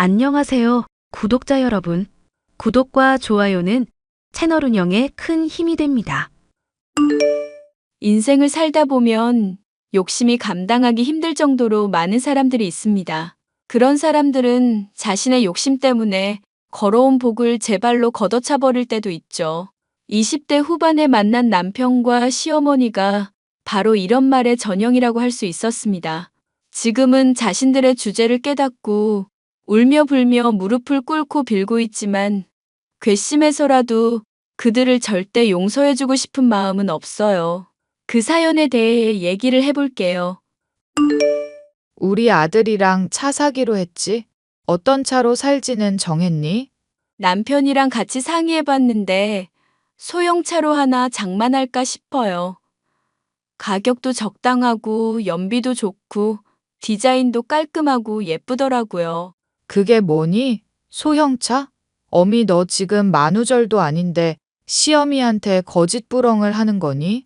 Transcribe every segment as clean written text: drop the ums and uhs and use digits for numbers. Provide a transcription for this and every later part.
안녕하세요, 구독자 여러분. 구독과 좋아요는 채널 운영에 큰 힘이 됩니다. 인생을 살다 보면 욕심이 감당하기 힘들 정도로 많은 사람들이 있습니다. 그런 사람들은 자신의 욕심 때문에 걸어온 복을 제 발로 걷어차 버릴 때도 있죠. 20대 후반에 만난 남편과 시어머니가 바로 이런 말의 전형이라고 할 수 있었습니다. 지금은 자신들의 주제를 깨닫고 울며 불며 무릎을 꿇고 빌고 있지만 괘씸해서라도 그들을 절대 용서해주고 싶은 마음은 없어요. 그 사연에 대해 얘기를 해볼게요. 우리 아들이랑 차 사기로 했지? 어떤 차로 살지는 정했니? 남편이랑 같이 상의해봤는데 소형차로 하나 장만할까 싶어요. 가격도 적당하고 연비도 좋고 디자인도 깔끔하고 예쁘더라고요. 그게 뭐니? 소형차? 어미 너 지금 만우절도 아닌데 시어미한테 거짓부렁을 하는 거니?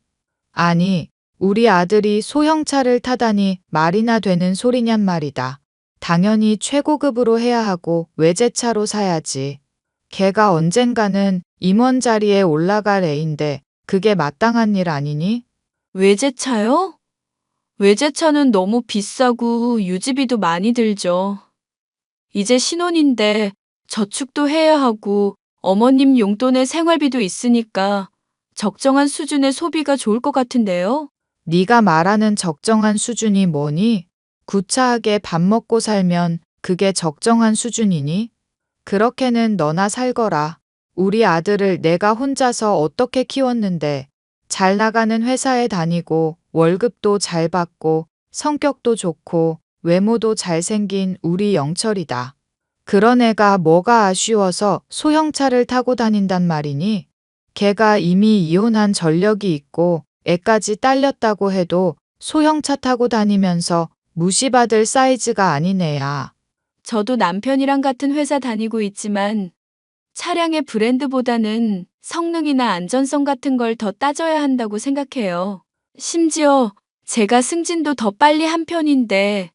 아니, 우리 아들이 소형차를 타다니 말이나 되는 소리냔 말이다. 당연히 최고급으로 해야 하고 외제차로 사야지. 걔가 언젠가는 임원 자리에 올라갈 애인데 그게 마땅한 일 아니니? 외제차요? 외제차는 너무 비싸고 유지비도 많이 들죠. 이제 신혼인데 저축도 해야 하고 어머님 용돈에 생활비도 있으니까 적정한 수준의 소비가 좋을 것 같은데요? 네가 말하는 적정한 수준이 뭐니? 구차하게 밥 먹고 살면 그게 적정한 수준이니? 그렇게는 너나 살거라. 우리 아들을 내가 혼자서 어떻게 키웠는데 잘 나가는 회사에 다니고 월급도 잘 받고 성격도 좋고 외모도 잘생긴 우리 영철이다. 그런 애가 뭐가 아쉬워서 소형차를 타고 다닌단 말이니? 걔가 이미 이혼한 전력이 있고 애까지 딸렸다고 해도 소형차 타고 다니면서 무시받을 사이즈가 아닌 애야. 저도 남편이랑 같은 회사 다니고 있지만 차량의 브랜드보다는 성능이나 안전성 같은 걸 더 따져야 한다고 생각해요. 심지어 제가 승진도 더 빨리 한 편인데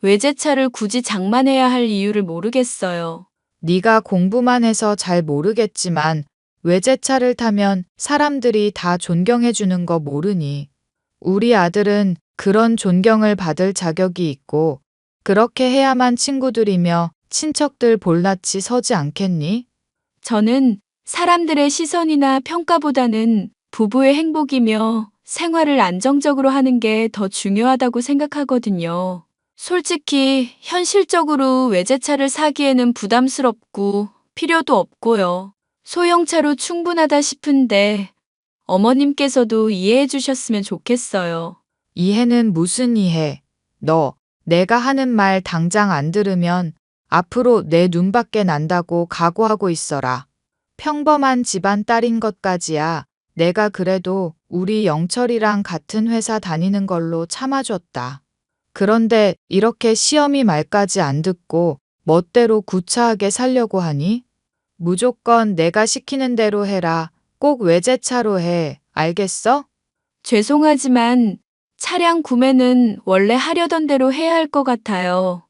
외제차를 굳이 장만해야 할 이유를 모르겠어요. 네가 공부만 해서 잘 모르겠지만 외제차를 타면 사람들이 다 존경해 주는 거 모르니? 우리 아들은 그런 존경을 받을 자격이 있고 그렇게 해야만 친구들이며 친척들 볼낯이 서지 않겠니? 저는 사람들의 시선이나 평가보다는 부부의 행복이며 생활을 안정적으로 하는 게 더 중요하다고 생각하거든요. 솔직히 현실적으로 외제차를 사기에는 부담스럽고 필요도 없고요. 소형차로 충분하다 싶은데 어머님께서도 이해해 주셨으면 좋겠어요. 이해는 무슨 이해? 너, 내가 하는 말 당장 안 들으면 앞으로 내 눈밖에 난다고 각오하고 있어라. 평범한 집안 딸인 것까지야 내가 그래도 우리 영철이랑 같은 회사 다니는 걸로 참아줬다. 그런데 이렇게 시어미 말까지 안 듣고 멋대로 구차하게 살려고 하니? 무조건 내가 시키는 대로 해라. 꼭 외제차로 해. 알겠어? 죄송하지만 차량 구매는 원래 하려던 대로 해야 할 것 같아요.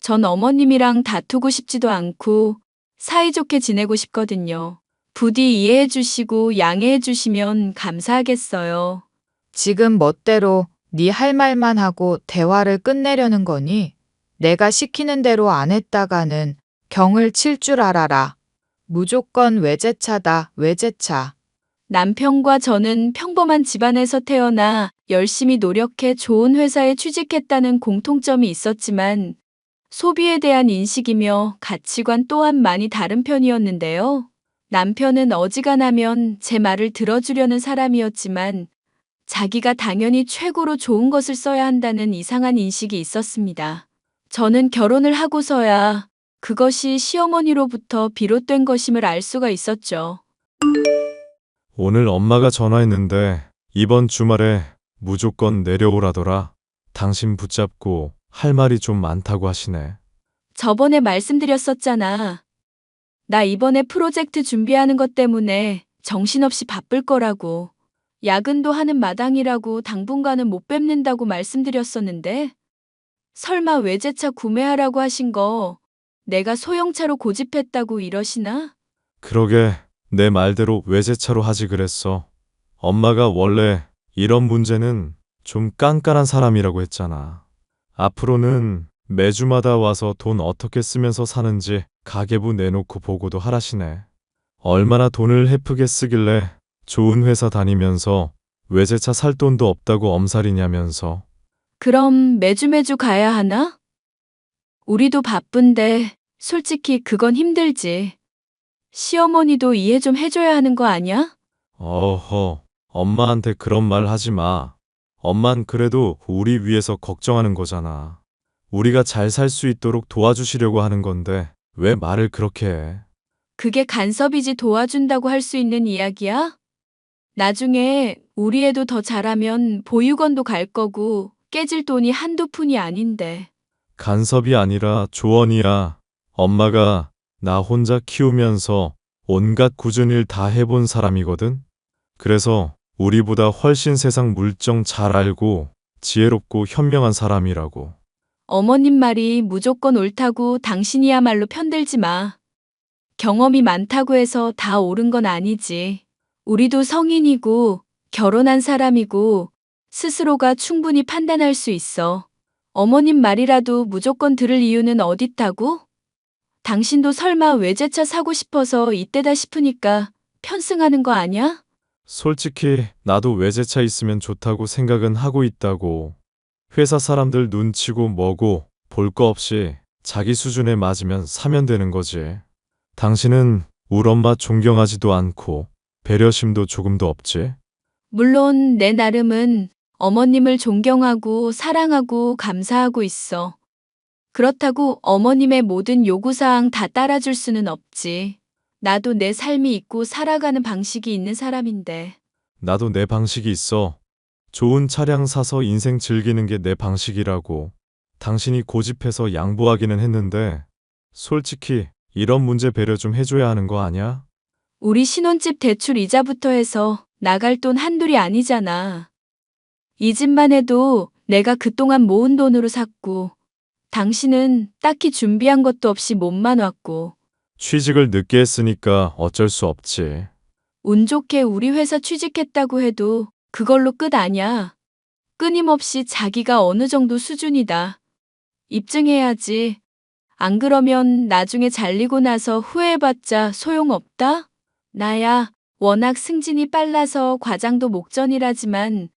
전 어머님이랑 다투고 싶지도 않고 사이좋게 지내고 싶거든요. 부디 이해해 주시고 양해해 주시면 감사하겠어요. 지금 멋대로 네 할 말만 하고 대화를 끝내려는 거니? 내가 시키는 대로 안 했다가는 경을 칠 줄 알아라. 무조건 외제차다, 외제차. 남편과 저는 평범한 집안에서 태어나 열심히 노력해 좋은 회사에 취직했다는 공통점이 있었지만 소비에 대한 인식이며 가치관 또한 많이 다른 편이었는데요. 남편은 어지간하면 제 말을 들어주려는 사람이었지만 자기가 당연히 최고로 좋은 것을 써야 한다는 이상한 인식이 있었습니다. 저는 결혼을 하고서야 그것이 시어머니로부터 비롯된 것임을 알 수가 있었죠. 오늘 엄마가 전화했는데 이번 주말에 무조건 내려오라더라. 당신 붙잡고 할 말이 좀 많다고 하시네. 저번에 말씀드렸었잖아. 나 이번에 프로젝트 준비하는 것 때문에 정신없이 바쁠 거라고. 야근도 하는 마당이라고 당분간은 못 뵙는다고 말씀드렸었는데 설마 외제차 구매하라고 하신 거 내가 소형차로 고집했다고 이러시나? 그러게 내 말대로 외제차로 하지 그랬어. 엄마가 원래 이런 문제는 좀 깐깐한 사람이라고 했잖아. 앞으로는 매주마다 와서 돈 어떻게 쓰면서 사는지 가계부 내놓고 보고도 하라시네. 얼마나 돈을 헤프게 쓰길래 좋은 회사 다니면서 외제차 살 돈도 없다고 엄살이냐면서. 그럼 매주 가야 하나? 우리도 바쁜데 솔직히 그건 힘들지. 시어머니도 이해 좀 해줘야 하는 거 아니야? 어허, 엄마한테 그런 말 하지 마. 엄만 그래도 우리 위해서 걱정하는 거잖아. 우리가 잘 살 수 있도록 도와주시려고 하는 건데 왜 말을 그렇게 해? 그게 간섭이지 도와준다고 할 수 있는 이야기야? 나중에 우리 애도 더 잘하면 보육원도 갈 거고 깨질 돈이 한두 푼이 아닌데. 간섭이 아니라 조언이야. 엄마가 나 혼자 키우면서 온갖 굳은 일 다 해본 사람이거든. 그래서 우리보다 훨씬 세상 물정 잘 알고 지혜롭고 현명한 사람이라고. 어머님 말이 무조건 옳다고 당신이야말로 편들지 마. 경험이 많다고 해서 다 옳은 건 아니지. 우리도 성인이고 결혼한 사람이고 스스로가 충분히 판단할 수 있어. 어머님 말이라도 무조건 들을 이유는 어딨다고? 당신도 설마 외제차 사고 싶어서 이때다 싶으니까 편승하는 거 아냐? 솔직히 나도 외제차 있으면 좋다고 생각은 하고 있다고. 회사 사람들 눈치고 뭐고 볼 거 없이 자기 수준에 맞으면 사면 되는 거지. 당신은 우리 엄마 존경하지도 않고 배려심도 조금도 없지? 물론 내 나름은 어머님을 존경하고 사랑하고 감사하고 있어. 그렇다고 어머님의 모든 요구사항 다 따라줄 수는 없지. 나도 내 삶이 있고 살아가는 방식이 있는 사람인데. 나도 내 방식이 있어. 좋은 차량 사서 인생 즐기는 게 내 방식이라고. 당신이 고집해서 양보하기는 했는데 솔직히 이런 문제 배려 좀 해줘야 하는 거 아니야? 우리 신혼집 대출 이자부터 해서 나갈 돈 한둘이 아니잖아. 이 집만 해도 내가 그동안 모은 돈으로 샀고, 당신은 딱히 준비한 것도 없이 몸만 왔고, 취직을 늦게 했으니까 어쩔 수 없지. 운 좋게 우리 회사 취직했다고 해도 그걸로 끝 아냐. 끊임없이 자기가 어느 정도 수준이다. 입증해야지. 안 그러면 나중에 잘리고 나서 후회해봤자 소용없다? 나야 워낙 승진이 빨라서 과장도 목전이라지만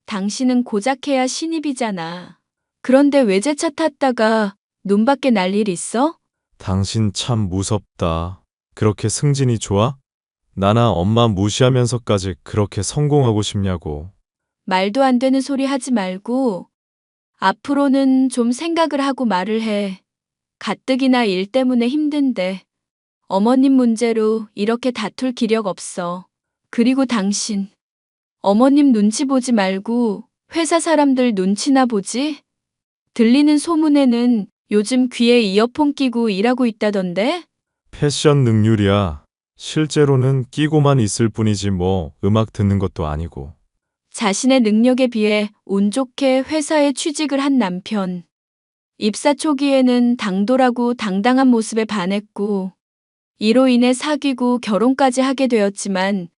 당신은 고작 해야 신입이잖아. 그런데 외제차 탔다가 눈밖에 날 일 있어? 당신 참 무섭다. 그렇게 승진이 좋아? 나나 엄마 무시하면서까지 그렇게 성공하고 싶냐고. 말도 안 되는 소리 하지 말고 앞으로는 좀 생각을 하고 말을 해. 가뜩이나 일 때문에 힘든데 어머님 문제로 이렇게 다툴 기력 없어. 그리고 당신 어머님 눈치 보지 말고 회사 사람들 눈치나 보지? 들리는 소문에는 요즘 귀에 이어폰 끼고 일하고 있다던데? 패션 능률이야. 실제로는 끼고만 있을 뿐이지 뭐 음악 듣는 것도 아니고. 자신의 능력에 비해 운 좋게 회사에 취직을 한 남편. 입사 초기에는 당돌하고 당당한 모습에 반했고, 이로 인해 사귀고 결혼까지 하게 되었지만,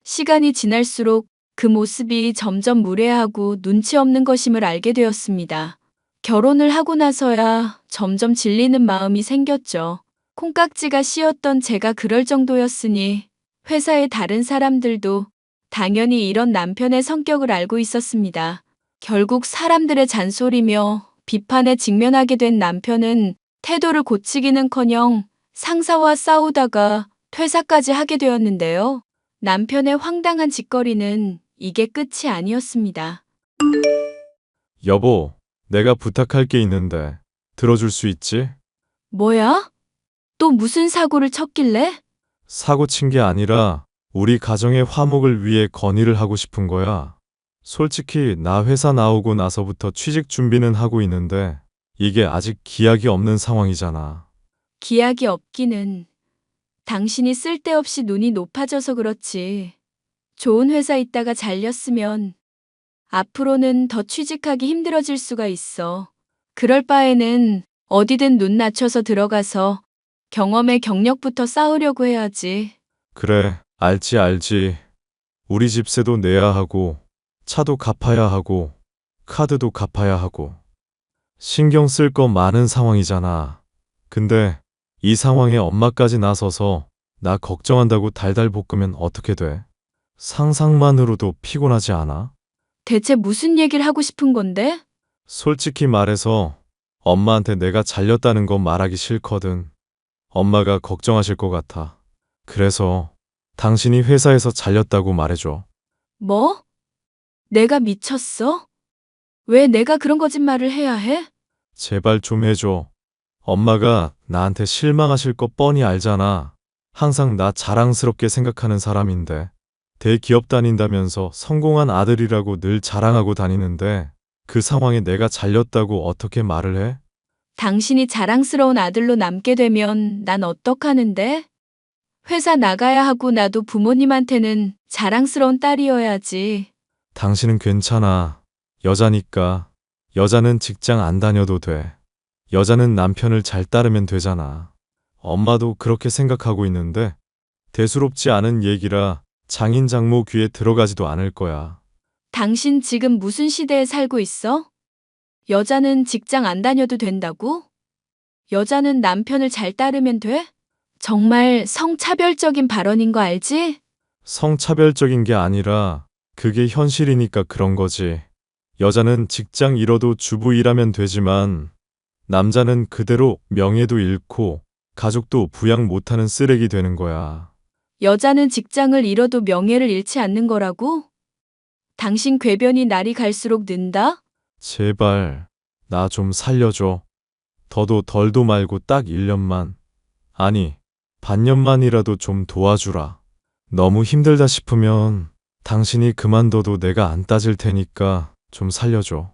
시간이 지날수록 그 모습이 점점 무례하고 눈치 없는 것임을 알게 되었습니다. 결혼을 하고 나서야 점점 질리는 마음이 생겼죠. 콩깍지가 씌었던 제가 그럴 정도였으니 회사의 다른 사람들도 당연히 이런 남편의 성격을 알고 있었습니다. 결국 사람들의 잔소리며 비판에 직면하게 된 남편은 태도를 고치기는커녕 상사와 싸우다가 퇴사까지 하게 되었는데요. 남편의 황당한 짓거리는 이게 끝이 아니었습니다. 여보, 내가 부탁할 게 있는데 들어줄 수 있지? 뭐야? 또 무슨 사고를 쳤길래? 사고 친 게 아니라 우리 가정의 화목을 위해 건의를 하고 싶은 거야. 솔직히 나 회사 나오고 나서부터 취직 준비는 하고 있는데 이게 아직 기약이 없는 상황이잖아. 기약이 없기는 당신이 쓸데없이 눈이 높아져서 그렇지. 좋은 회사 있다가 잘렸으면 앞으로는 더 취직하기 힘들어질 수가 있어. 그럴 바에는 어디든 눈 낮춰서 들어가서 경험에 경력부터 쌓으려고 해야지. 그래, 알지. 우리 집세도 내야 하고, 차도 갚아야 하고, 카드도 갚아야 하고. 신경 쓸 거 많은 상황이잖아. 근데 이 상황에 엄마까지 나서서 나 걱정한다고 달달 볶으면 어떻게 돼? 상상만으로도 피곤하지 않아? 대체 무슨 얘기를 하고 싶은 건데? 솔직히 말해서 엄마한테 내가 잘렸다는 거 말하기 싫거든. 엄마가 걱정하실 것 같아. 그래서 당신이 회사에서 잘렸다고 말해줘. 뭐? 내가 미쳤어? 왜 내가 그런 거짓말을 해야 해? 제발 좀 해줘. 엄마가 나한테 실망하실 거 뻔히 알잖아. 항상 나 자랑스럽게 생각하는 사람인데. 대기업 다닌다면서 성공한 아들이라고 늘 자랑하고 다니는데 그 상황에 내가 잘렸다고 어떻게 말을 해? 당신이 자랑스러운 아들로 남게 되면 난 어떡하는데? 회사 나가야 하고 나도 부모님한테는 자랑스러운 딸이어야지. 당신은 괜찮아. 여자니까. 여자는 직장 안 다녀도 돼. 여자는 남편을 잘 따르면 되잖아. 엄마도 그렇게 생각하고 있는데 대수롭지 않은 얘기라 장인 장모 귀에 들어가지도 않을 거야. 당신 지금 무슨 시대에 살고 있어? 여자는 직장 안 다녀도 된다고? 여자는 남편을 잘 따르면 돼? 정말 성차별적인 발언인 거 알지? 성차별적인 게 아니라 그게 현실이니까 그런 거지. 여자는 직장 잃어도 주부 일하면 되지만 남자는 그대로 명예도 잃고 가족도 부양 못하는 쓰레기 되는 거야. 여자는 직장을 잃어도 명예를 잃지 않는 거라고? 당신 궤변이 날이 갈수록 는다? 제발 나 좀 살려줘. 더도 덜도 말고 딱 1년만. 아니, 반년만이라도 좀 도와주라. 너무 힘들다 싶으면 당신이 그만둬도 내가 안 따질 테니까 좀 살려줘.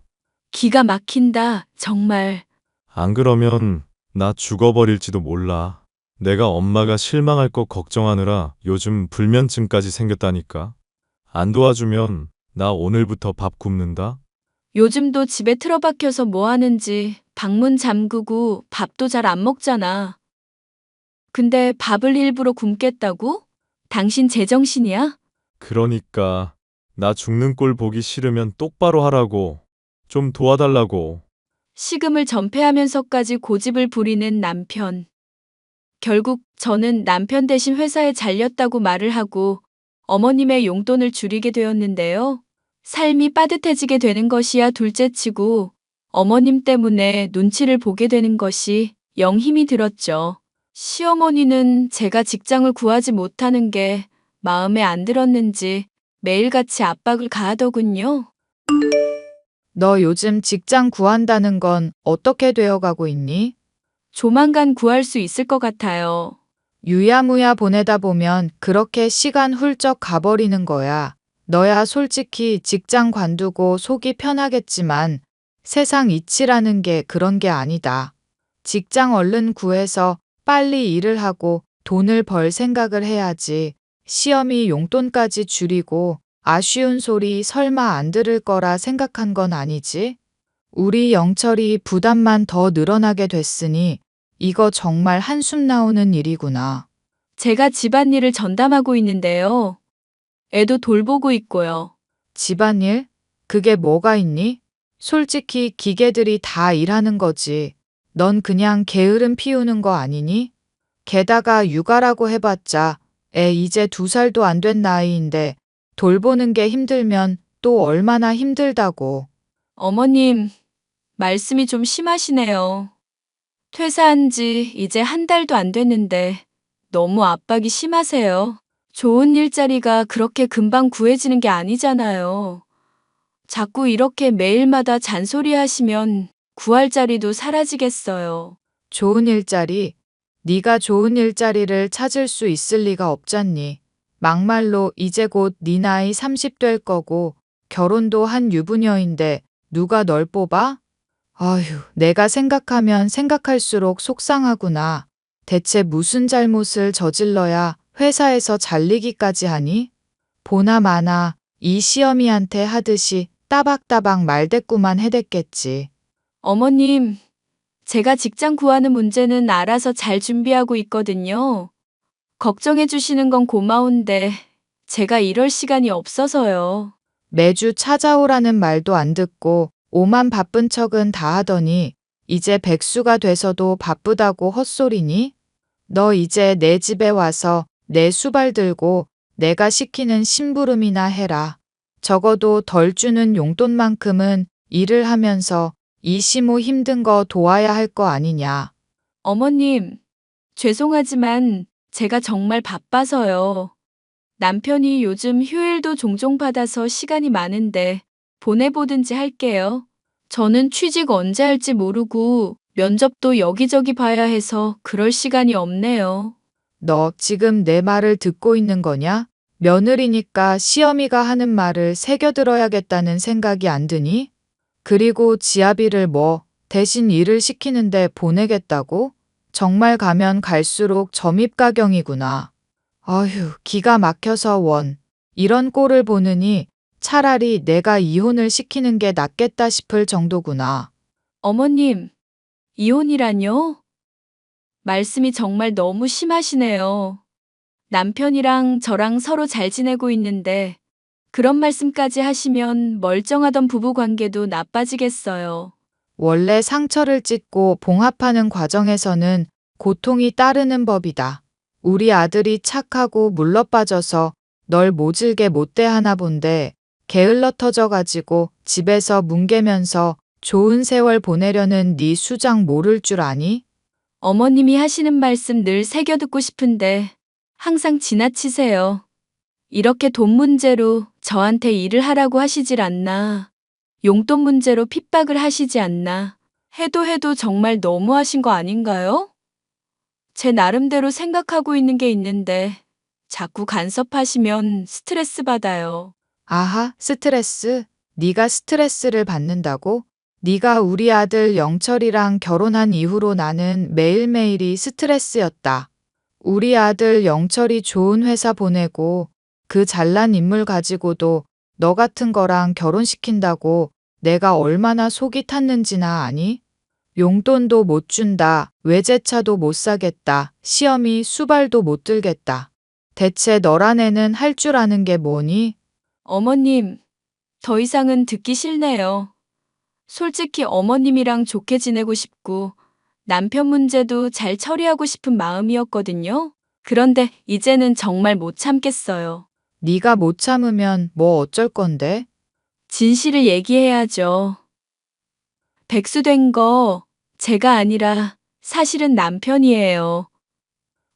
기가 막힌다, 정말. 안 그러면 나 죽어버릴지도 몰라. 내가 엄마가 실망할 거 걱정하느라 요즘 불면증까지 생겼다니까. 안 도와주면 나 오늘부터 밥 굶는다. 요즘도 집에 틀어박혀서 뭐 하는지 방문 잠그고 밥도 잘 안 먹잖아. 근데 밥을 일부러 굶겠다고? 당신 제정신이야? 그러니까 나 죽는 꼴 보기 싫으면 똑바로 하라고. 좀 도와달라고. 식음을 전폐하면서까지 고집을 부리는 남편. 결국 저는 남편 대신 회사에 잘렸다고 말을 하고 어머님의 용돈을 줄이게 되었는데요. 삶이 빠듯해지게 되는 것이야 둘째치고 어머님 때문에 눈치를 보게 되는 것이 영 힘이 들었죠. 시어머니는 제가 직장을 구하지 못하는 게 마음에 안 들었는지 매일같이 압박을 가하더군요. 너 요즘 직장 구한다는 건 어떻게 되어가고 있니? 조만간 구할 수 있을 것 같아요. 유야무야 보내다 보면 그렇게 시간 훌쩍 가버리는 거야. 너야 솔직히 직장 관두고 속이 편하겠지만 세상 이치라는 게 그런 게 아니다. 직장 얼른 구해서 빨리 일을 하고 돈을 벌 생각을 해야지. 시험이 용돈까지 줄이고 아쉬운 소리 설마 안 들을 거라 생각한 건 아니지? 우리 영철이 부담만 더 늘어나게 됐으니 이거 정말 한숨 나오는 일이구나. 제가 집안일을 전담하고 있는데요. 애도 돌보고 있고요. 집안일? 그게 뭐가 있니? 솔직히 기계들이 다 일하는 거지. 넌 그냥 게으름 피우는 거 아니니? 게다가 육아라고 해봤자 애 이제 2살도 안 된 나이인데 돌보는 게 힘들면 또 얼마나 힘들다고. 어머님, 말씀이 좀 심하시네요. 퇴사한 지 이제 한 달도 안 됐는데 너무 압박이 심하세요. 좋은 일자리가 그렇게 금방 구해지는 게 아니잖아요. 자꾸 이렇게 매일마다 잔소리 하시면 구할 자리도 사라지겠어요. 좋은 일자리? 네가 좋은 일자리를 찾을 수 있을 리가 없잖니. 막말로 이제 곧 네 나이 30 될 거고 결혼도 한 유부녀인데 누가 널 뽑아? 아휴, 내가 생각하면 생각할수록 속상하구나. 대체 무슨 잘못을 저질러야 회사에서 잘리기까지 하니? 보나 마나 이 시어미한테 하듯이 따박따박 말대꾸만 해댔겠지. 어머님, 제가 직장 구하는 문제는 알아서 잘 준비하고 있거든요. 걱정해 주시는 건 고마운데 제가 이럴 시간이 없어서요. 매주 찾아오라는 말도 안 듣고 오만 바쁜 척은 다 하더니 이제 백수가 돼서도 바쁘다고 헛소리니? 너 이제 내 집에 와서 내 수발 들고 내가 시키는 심부름이나 해라. 적어도 덜 주는 용돈만큼은 일을 하면서 이 시모 힘든 거 도와야 할 거 아니냐. 어머님, 죄송하지만 제가 정말 바빠서요. 남편이 요즘 휴일도 종종 받아서 시간이 많은데 보내보든지 할게요. 저는 취직 언제 할지 모르고 면접도 여기저기 봐야 해서 그럴 시간이 없네요. 너 지금 내 말을 듣고 있는 거냐? 며느리니까 시어미가 하는 말을 새겨들어야겠다는 생각이 안 드니? 그리고 지아비를 뭐 대신 일을 시키는데 보내겠다고? 정말 가면 갈수록 점입가경이구나. 어휴, 기가 막혀서 원. 이런 꼴을 보느니 차라리 내가 이혼을 시키는 게 낫겠다 싶을 정도구나. 어머님, 이혼이라뇨? 말씀이 정말 너무 심하시네요. 남편이랑 저랑 서로 잘 지내고 있는데 그런 말씀까지 하시면 멀쩡하던 부부 관계도 나빠지겠어요. 원래 상처를 찢고 봉합하는 과정에서는 고통이 따르는 법이다. 우리 아들이 착하고 물러빠져서 널 모질게 못 대하나 본데 게을러 터져가지고 집에서 뭉개면서 좋은 세월 보내려는 네 수장 모를 줄 아니? 어머님이 하시는 말씀 늘 새겨듣고 싶은데 항상 지나치세요. 이렇게 돈 문제로 저한테 일을 하라고 하시질 않나. 용돈 문제로 핍박을 하시지 않나. 해도 정말 너무하신 거 아닌가요? 제 나름대로 생각하고 있는 게 있는데 자꾸 간섭하시면 스트레스 받아요. 아하, 스트레스? 네가 스트레스를 받는다고? 네가 우리 아들 영철이랑 결혼한 이후로 나는 매일매일이 스트레스였다. 우리 아들 영철이 좋은 회사 보내고 그 잘난 인물 가지고도 너 같은 거랑 결혼시킨다고 내가 얼마나 속이 탔는지나 아니? 용돈도 못 준다. 외제차도 못 사겠다. 시어미 수발도 못 들겠다. 대체 너란 애는 할 줄 아는 게 뭐니? 어머님, 더 이상은 듣기 싫네요. 솔직히 어머님이랑 좋게 지내고 싶고 남편 문제도 잘 처리하고 싶은 마음이었거든요. 그런데 이제는 정말 못 참겠어요. 네가 못 참으면 뭐 어쩔 건데? 진실을 얘기해야죠. 백수된 거 제가 아니라 사실은 남편이에요.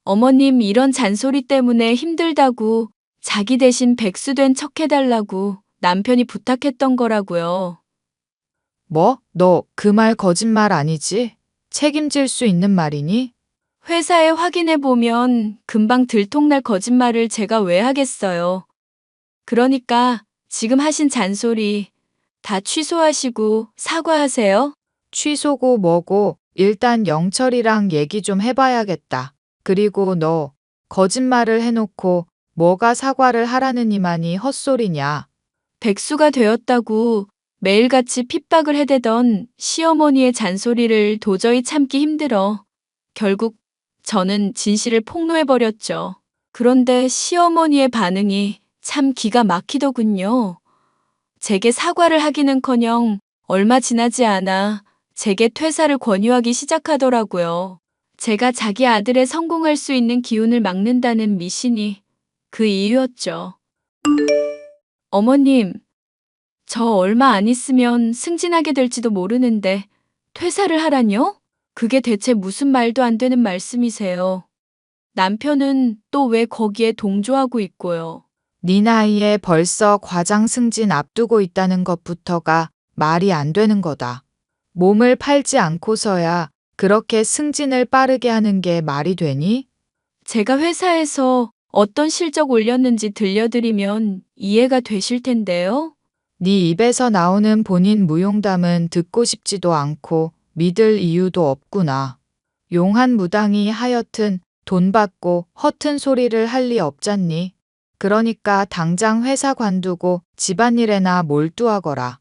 어머님 이런 잔소리 때문에 힘들다고 자기 대신 백수된 척 해달라고 남편이 부탁했던 거라고요. 뭐? 너 그 말 거짓말 아니지? 책임질 수 있는 말이니? 회사에 확인해 보면 금방 들통날 거짓말을 제가 왜 하겠어요. 그러니까 지금 하신 잔소리 다 취소하시고 사과하세요. 취소고 뭐고 일단 영철이랑 얘기 좀 해봐야겠다. 그리고 너 거짓말을 해놓고 뭐가 사과를 하라느니만이 헛소리냐. 백수가 되었다고 매일같이 핍박을 해대던 시어머니의 잔소리를 도저히 참기 힘들어 결국 저는 진실을 폭로해버렸죠. 그런데 시어머니의 반응이 참 기가 막히더군요. 제게 사과를 하기는커녕 얼마 지나지 않아 제게 퇴사를 권유하기 시작하더라고요. 제가 자기 아들의 성공할 수 있는 기운을 막는다는 미신이 그 이유였죠. 어머님, 저 얼마 안 있으면 승진하게 될지도 모르는데 퇴사를 하라뇨? 그게 대체 무슨 말도 안 되는 말씀이세요. 남편은 또 왜 거기에 동조하고 있고요. 네 나이에 벌써 과장 승진 앞두고 있다는 것부터가 말이 안 되는 거다. 몸을 팔지 않고서야 그렇게 승진을 빠르게 하는 게 말이 되니? 제가 회사에서 어떤 실적 올렸는지 들려드리면 이해가 되실 텐데요. 네 입에서 나오는 본인 무용담은 듣고 싶지도 않고 믿을 이유도 없구나. 용한 무당이 하여튼 돈 받고 허튼 소리를 할 리 없잖니. 그러니까 당장 회사 관두고 집안일에나 몰두하거라.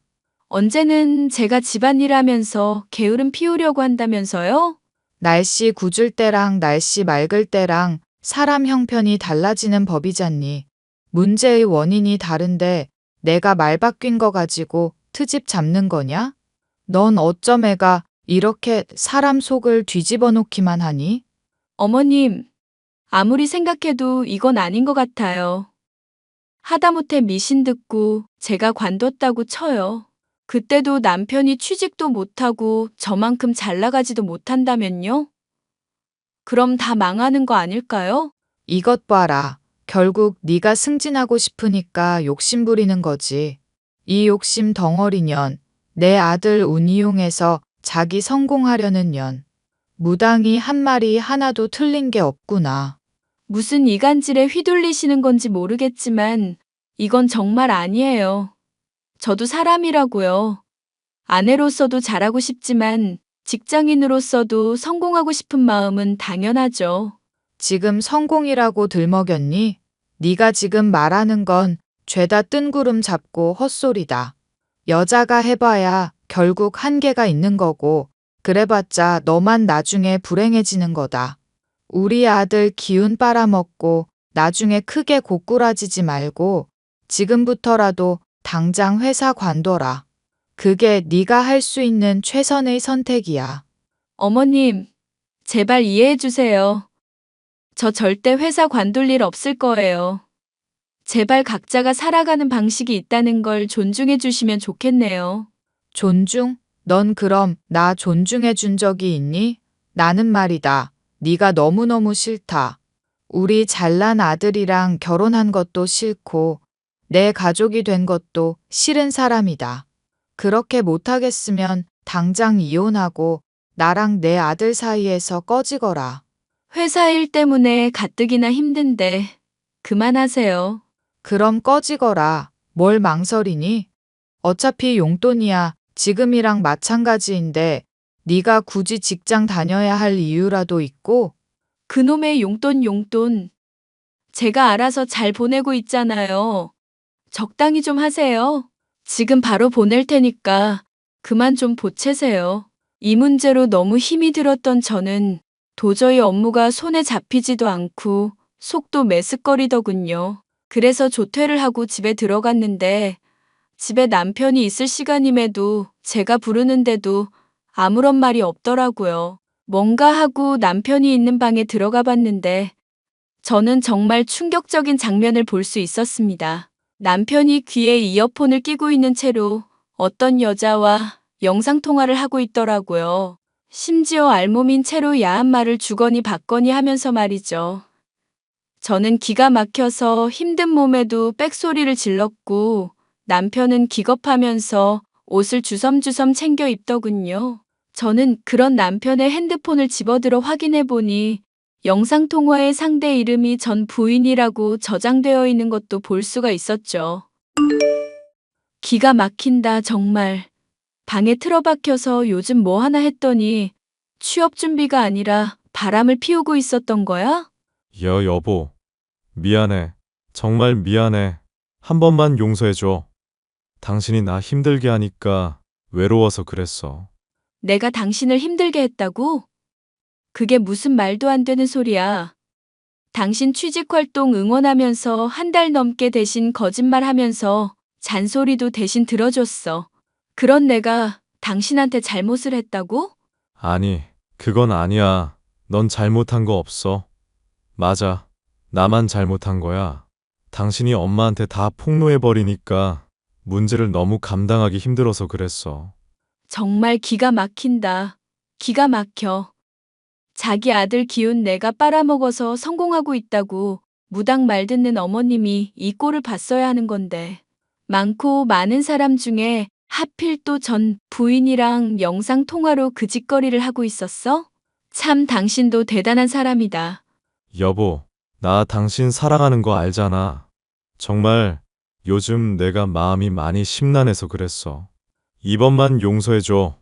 언제는 제가 집안일 하면서 게으름 피우려고 한다면서요? 날씨 궂을 때랑 날씨 맑을 때랑 사람 형편이 달라지는 법이잖니. 문제의 원인이 다른데 내가 말 바뀐 거 가지고 트집 잡는 거냐? 넌 어쩜 애가 이렇게 사람 속을 뒤집어 놓기만 하니? 어머님, 아무리 생각해도 이건 아닌 것 같아요. 하다못해 미신 듣고 제가 관뒀다고 쳐요. 그때도 남편이 취직도 못하고 저만큼 잘 나가지도 못한다면요? 그럼 다 망하는 거 아닐까요? 이것 봐라. 결국 네가 승진하고 싶으니까 욕심 부리는 거지. 이 욕심 덩어리년. 내 아들 운 이용해서 자기 성공하려는 년. 무당이 한 말이 하나도 틀린 게 없구나. 무슨 이간질에 휘둘리시는 건지 모르겠지만 이건 정말 아니에요. 저도 사람이라고요. 아내로서도 잘하고 싶지만 직장인으로서도 성공하고 싶은 마음은 당연하죠. 지금 성공이라고 들먹였니? 네가 지금 말하는 건 죄다 뜬구름 잡고 헛소리다. 여자가 해봐야 결국 한계가 있는 거고 그래봤자 너만 나중에 불행해지는 거다. 우리 아들 기운 빨아먹고 나중에 크게 고꾸라지지 말고 지금부터라도 당장 회사 관둬라. 그게 네가 할 수 있는 최선의 선택이야. 어머님, 제발 이해해 주세요. 저 절대 회사 관둘 일 없을 거예요. 제발 각자가 살아가는 방식이 있다는 걸 존중해 주시면 좋겠네요. 존중? 넌 그럼 나 존중해 준 적이 있니? 나는 말이다. 네가 너무너무 싫다. 우리 잘난 아들이랑 결혼한 것도 싫고 내 가족이 된 것도 싫은 사람이다. 그렇게 못하겠으면 당장 이혼하고 나랑 내 아들 사이에서 꺼지거라. 회사 일 때문에 가뜩이나 힘든데 그만하세요. 그럼 꺼지거라. 뭘 망설이니? 어차피 용돈이야. 지금이랑 마찬가지인데 네가 굳이 직장 다녀야 할 이유라도 있고 그놈의 용돈. 제가 알아서 잘 보내고 있잖아요. 적당히 좀 하세요. 지금 바로 보낼 테니까 그만 좀 보채세요. 이 문제로 너무 힘이 들었던 저는 도저히 업무가 손에 잡히지도 않고 속도 메스꺼리더군요. 그래서 조퇴를 하고 집에 들어갔는데 집에 남편이 있을 시간임에도 제가 부르는데도 아무런 말이 없더라고요. 뭔가 하고 남편이 있는 방에 들어가 봤는데 저는 정말 충격적인 장면을 볼 수 있었습니다. 남편이 귀에 이어폰을 끼고 있는 채로 어떤 여자와 영상통화를 하고 있더라고요. 심지어 알몸인 채로 야한 말을 주거니 받거니 하면서 말이죠. 저는 기가 막혀서 힘든 몸에도 빽소리를 질렀고 남편은 기겁하면서 옷을 주섬주섬 챙겨 입더군요. 저는 그런 남편의 핸드폰을 집어들어 확인해 보니 영상통화의 상대 이름이 전 부인이라고 저장되어 있는 것도 볼 수가 있었죠. 기가 막힌다, 정말. 방에 틀어박혀서 요즘 뭐 하나 했더니 취업 준비가 아니라 바람을 피우고 있었던 거야? 여보. 미안해. 정말 미안해. 한 번만 용서해줘. 당신이 나 힘들게 하니까 외로워서 그랬어. 내가 당신을 힘들게 했다고? 그게 무슨 말도 안 되는 소리야. 당신 취직활동 응원하면서 한 달 넘게 대신 거짓말하면서 잔소리도 대신 들어줬어. 그런 내가 당신한테 잘못을 했다고? 아니, 그건 아니야. 넌 잘못한 거 없어. 맞아. 나만 잘못한 거야. 당신이 엄마한테 다 폭로해버리니까 문제를 너무 감당하기 힘들어서 그랬어. 정말 기가 막힌다. 기가 막혀. 자기 아들 기운 내가 빨아먹어서 성공하고 있다고 무당 말 듣는 어머님이 이 꼴을 봤어야 하는 건데. 많고 많은 사람 중에 하필 또 전 부인이랑 영상 통화로 그 짓거리를 하고 있었어? 참 당신도 대단한 사람이다. 여보, 나 당신 사랑하는 거 알잖아. 정말 요즘 내가 마음이 많이 심란해서 그랬어. 이번만 용서해줘.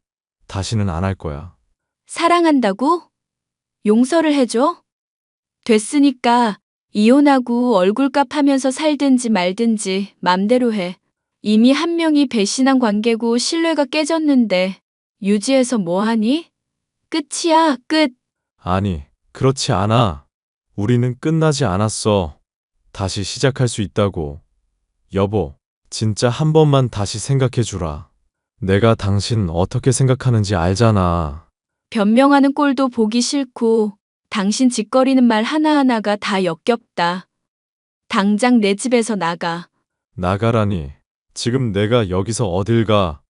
다시는 안 할 거야. 사랑한다고? 용서를 해줘? 됐으니까 이혼하고 얼굴값 하면서 살든지 말든지 맘대로 해. 이미 한 명이 배신한 관계고 신뢰가 깨졌는데 유지해서 뭐 하니? 끝이야, 끝. 아니, 그렇지 않아. 우리는 끝나지 않았어. 다시 시작할 수 있다고. 여보, 진짜 한 번만 다시 생각해 주라. 내가 당신 어떻게 생각하는지 알잖아. 변명하는 꼴도 보기 싫고 당신 짓거리는 말 하나하나가 다 역겹다. 당장 내 집에서 나가. 나가라니. 지금 내가 여기서 어딜 가.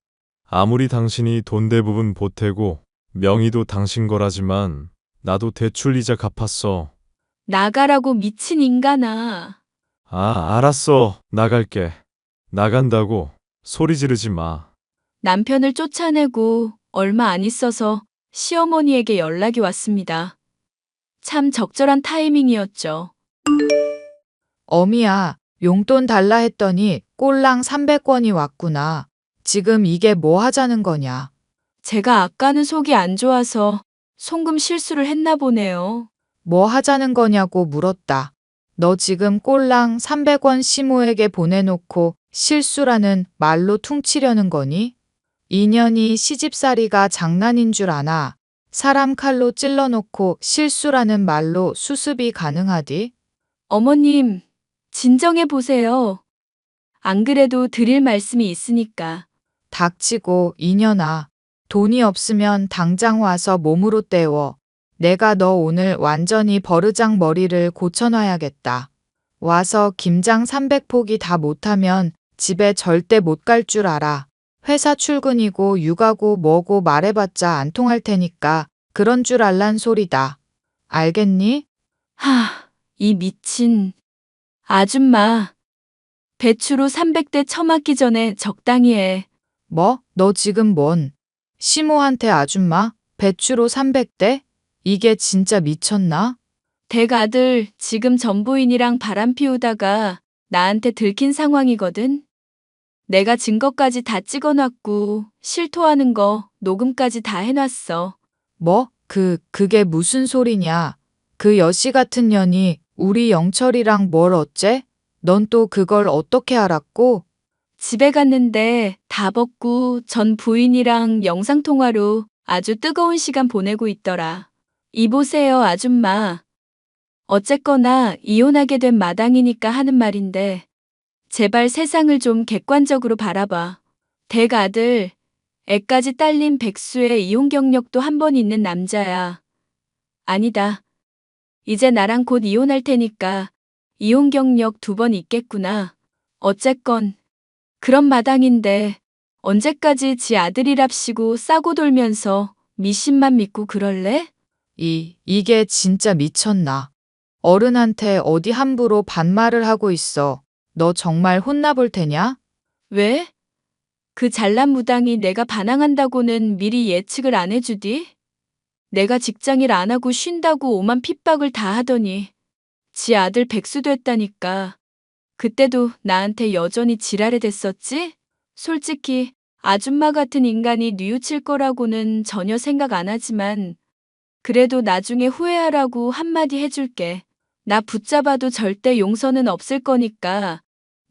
아무리 당신이 돈 대부분 보태고 명의도 당신 거라지만 나도 대출 이자 갚았어. 나가라고 미친 인간아. 아, 알았어. 나갈게. 나간다고. 소리 지르지 마. 남편을 쫓아내고 얼마 안 있어서 시어머니에게 연락이 왔습니다. 참 적절한 타이밍이었죠. 어미야, 용돈 달라 했더니 꼴랑 300원이 왔구나. 지금 이게 뭐 하자는 거냐? 제가 아까는 속이 안 좋아서 송금 실수를 했나 보네요. 뭐 하자는 거냐고 물었다. 너 지금 꼴랑 300원 시모에게 보내놓고 실수라는 말로 퉁치려는 거니? 인연이 시집살이가 장난인 줄 아나? 사람 칼로 찔러놓고 실수라는 말로 수습이 가능하디? 어머님, 진정해 보세요. 안 그래도 드릴 말씀이 있으니까. 닥치고 이년아. 돈이 없으면 당장 와서 몸으로 때워. 내가 너 오늘 완전히 버르장 머리를 고쳐놔야겠다. 와서 김장 300포기 다 못하면 집에 절대 못 갈 줄 알아. 회사 출근이고 육아고 뭐고 말해봤자 안 통할 테니까 그런 줄 알란 소리다. 알겠니? 이 미친 아줌마. 배추로 300대 처맞기 전에 적당히 해. 뭐? 너 지금 뭔? 시모한테 아줌마? 배추로 300대? 이게 진짜 미쳤나? 댁 아들 지금 전부인이랑 바람 피우다가 나한테 들킨 상황이거든. 내가 증거까지 다 찍어놨고 실토하는 거 녹음까지 다 해놨어. 뭐? 그게 무슨 소리냐? 그 여씨 같은 년이 우리 영철이랑 뭘 어째? 넌 또 그걸 어떻게 알았고? 집에 갔는데 다 벗고 전 부인이랑 영상통화로 아주 뜨거운 시간 보내고 있더라. 이보세요, 아줌마. 어쨌거나 이혼하게 된 마당이니까 하는 말인데 제발 세상을 좀 객관적으로 바라봐. 댁 아들, 애까지 딸린 백수의 이혼 경력도 한 번 있는 남자야. 아니다. 이제 나랑 곧 이혼할 테니까 이혼 경력 2번 있겠구나. 어쨌건 그런 마당인데 언제까지 지 아들이랍시고 싸고 돌면서 미신만 믿고 그럴래? 이게 진짜 미쳤나? 어른한테 어디 함부로 반말을 하고 있어. 너 정말 혼나볼 테냐? 왜? 그 잘난 무당이 내가 반항한다고는 미리 예측을 안 해주디? 내가 직장일 안 하고 쉰다고 오만 핍박을 다 하더니 지 아들 백수 됐다니까. 그때도 나한테 여전히 지랄에 댔었지? 솔직히 아줌마 같은 인간이 뉘우칠 거라고는 전혀 생각 안 하지만 그래도 나중에 후회하라고 한마디 해줄게. 나 붙잡아도 절대 용서는 없을 거니까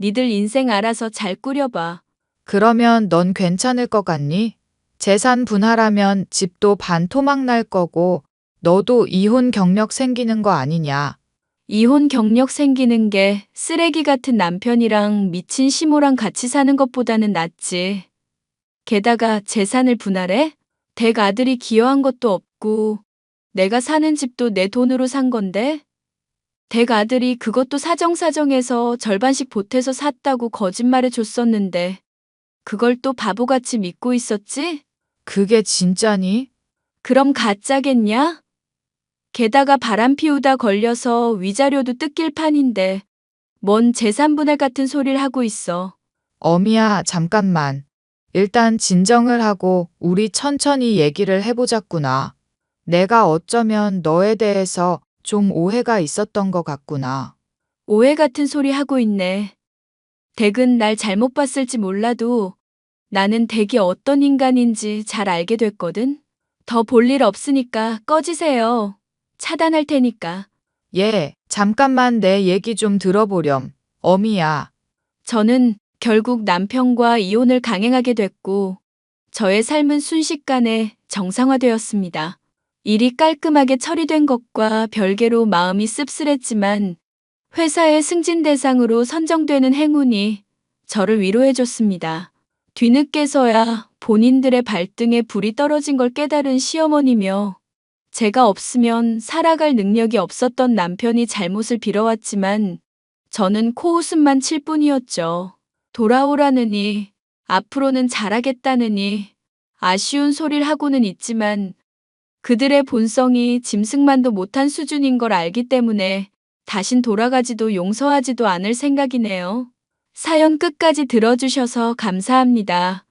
니들 인생 알아서 잘 꾸려봐. 그러면 넌 괜찮을 것 같니? 재산 분할하면 집도 반토막 날 거고 너도 이혼 경력 생기는 거 아니냐? 이혼 경력 생기는 게 쓰레기 같은 남편이랑 미친 시모랑 같이 사는 것보다는 낫지. 게다가 재산을 분할해? 댁 아들이 기여한 것도 없고 내가 사는 집도 내 돈으로 산 건데? 댁 아들이 그것도 사정사정해서 절반씩 보태서 샀다고 거짓말해 줬었는데 그걸 또 바보같이 믿고 있었지? 그게 진짜니? 그럼 가짜겠냐? 게다가 바람 피우다 걸려서 위자료도 뜯길 판인데 뭔 재산 분할 같은 소리를 하고 있어. 어미야, 잠깐만. 일단 진정을 하고 우리 천천히 얘기를 해보자꾸나. 내가 어쩌면 너에 대해서 좀 오해가 있었던 것 같구나. 오해 같은 소리 하고 있네. 댁은 날 잘못 봤을지 몰라도 나는 댁이 어떤 인간인지 잘 알게 됐거든. 더 볼 일 없으니까 꺼지세요. 차단할 테니까. 잠깐만 내 얘기 좀 들어보렴. 어미야, 저는 결국 남편과 이혼을 강행하게 됐고, 저의 삶은 순식간에 정상화되었습니다. 일이 깔끔하게 처리된 것과 별개로 마음이 씁쓸했지만 회사의 승진 대상으로 선정되는 행운이 저를 위로해줬습니다. 뒤늦게서야 본인들의 발등에 불이 떨어진 걸 깨달은 시어머니며 제가 없으면 살아갈 능력이 없었던 남편이 잘못을 빌어왔지만 저는 코웃음만 칠 뿐이었죠. 돌아오라느니, 앞으로는 잘하겠다느니 아쉬운 소리를 하고는 있지만 그들의 본성이 짐승만도 못한 수준인 걸 알기 때문에 다신 돌아가지도 용서하지도 않을 생각이네요. 사연 끝까지 들어주셔서 감사합니다.